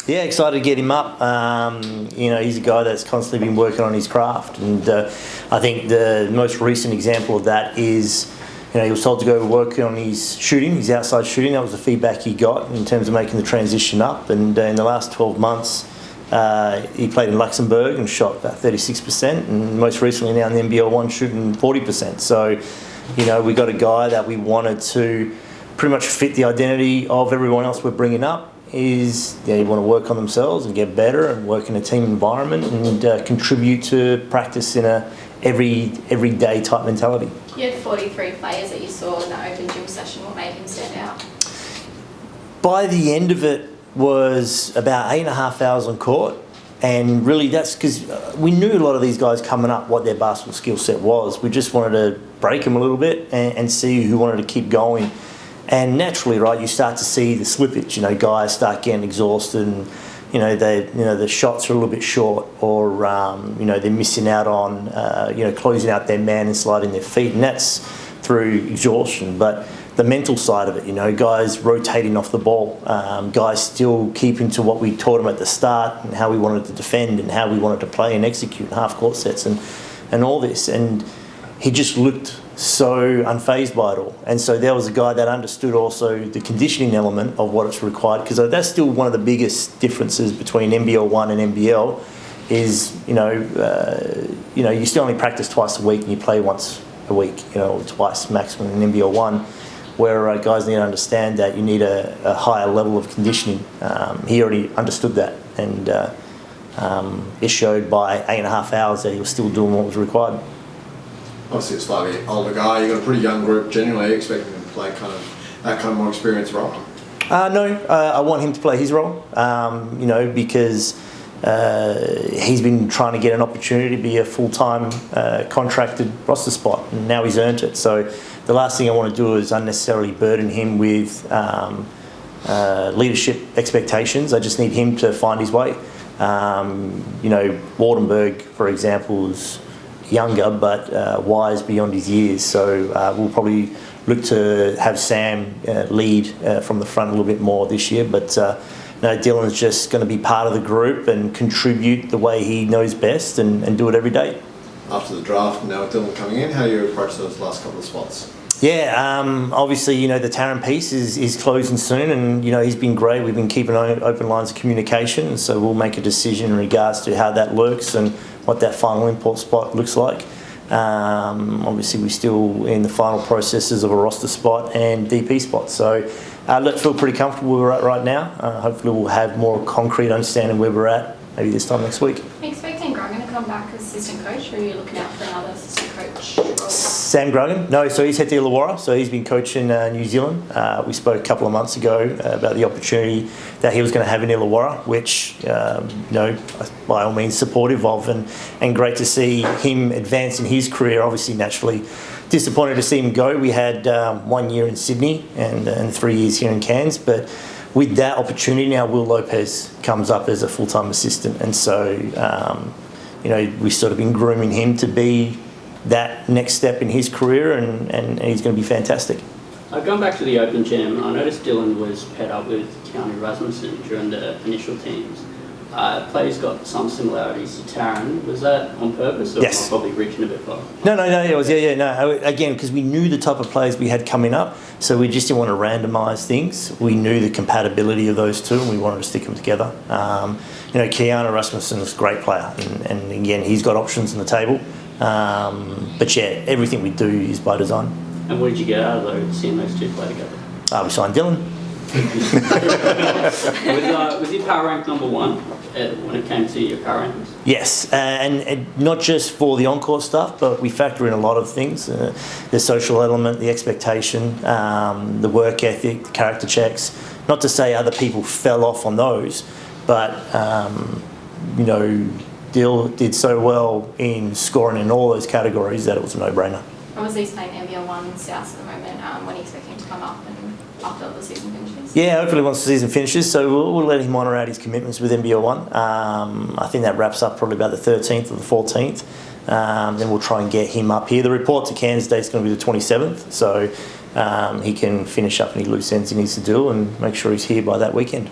Yeah, excited to get him up. He's a guy that's constantly been working on his craft, and I think the most recent example of that is, he was told to go work on his shooting, his outside shooting. That was the feedback he got in terms of making the transition up. And in the last 12 months, he played in Luxembourg and shot about 36%, and most recently now in the NBL 1 shooting 40%. So, we got a guy that we wanted to pretty much fit the identity of everyone else we're bringing up. Is they want to work on themselves and get better and work in a team environment and contribute to practice in a everyday type mentality. You had 43 players that you saw in the open gym session. What made him stand out? By the end of it was about 8.5 hours on court, and really that's because we knew a lot of these guys coming up what their basketball skill set was. We just wanted to break them a little bit and see who wanted to keep going. And naturally, right, you start to see the slippage. Guys start getting exhausted, and the shots are a little bit short, or they're missing out on closing out their man and sliding their feet, and that's through exhaustion. But the mental side of it, guys rotating off the ball, guys still keeping to what we taught them at the start and how we wanted to defend and how we wanted to play and execute half court sets and all this. And he just looked so unfazed by it all. And so there was a guy that understood also the conditioning element of what it's required, because that's still one of the biggest differences between NBL 1 and NBL is, you still only practice twice a week and you play once a week, or twice maximum in NBL 1, where guys need to understand that you need a higher level of conditioning. He already understood that, and it showed by 8.5 hours that he was still doing what was required. Obviously, a slightly older guy. You've got a pretty young group. Generally, expecting him to play that kind of more experienced role. No, I want him to play his role. Because he's been trying to get an opportunity to be a full-time contracted roster spot, and now he's earned it. So the last thing I want to do is unnecessarily burden him with leadership expectations. I just need him to find his way. Wardenberg, for example, is younger but wise beyond his years, so we'll probably look to have Sam lead from the front a little bit more this year, but Dillon's just going to be part of the group and contribute the way he knows best and do it every day. After the draft, now with Dillon coming in, how do you approach those last couple of spots? Yeah, obviously, the Taran piece is closing soon, and, he's been great. We've been keeping open lines of communication, and so we'll make a decision in regards to how that works and what that final import spot looks like. Obviously, we're still in the final processes of a roster spot and DP spot, so let's feel pretty comfortable where we're at right now. Hopefully, we'll have more concrete understanding where we're at maybe this time next week. Are you expecting Grogan to come back as assistant coach, or are you looking out for another assistant coach role? Sam Grogan? No, so he's head to Illawarra, so he's been coaching New Zealand. We spoke a couple of months ago about the opportunity that he was going to have in Illawarra, which, by all means supportive of, and great to see him advance in his career. Obviously, naturally disappointed to see him go. We had 1 year in Sydney and 3 years here in Cairns, but with that opportunity now, Will Lopez comes up as a full-time assistant, and so we've sort of been grooming him to be that next step in his career, and he's going to be fantastic. Going back to the Open Gym, I noticed Dillon was paired up with Keanu Rasmussen during the initial teams. Players got some similarities to Taran. Was that on purpose, or yes. Probably reaching a bit far? No, it was, no. Again, because we knew the type of players we had coming up, so we just didn't want to randomise things. We knew the compatibility of those two, and we wanted to stick them together. Keanu Rasmussen is a great player, and again, he's got options on the table. But yeah, everything we do is by design. And what did you get out of those, seeing those two play together? We signed Dillon. Was he power rank number one when it came to your power rankings? Yes, and not just for the on-court stuff, but we factor in a lot of things: the social element, the expectation, the work ethic, the character checks. Not to say other people fell off on those, but Dill did so well in scoring in all those categories that it was a no-brainer. Obviously, he's playing NBL 1 South at the moment. When do you expect him to come up and after the season finishes? Yeah, hopefully once the season finishes, so we'll let him honour out his commitments with NBL 1. I think that wraps up probably about the 13th or the 14th. Then we'll try and get him up here. The report to Cairns Day is going to be the 27th, so he can finish up any loose ends he needs to do and make sure he's here by that weekend.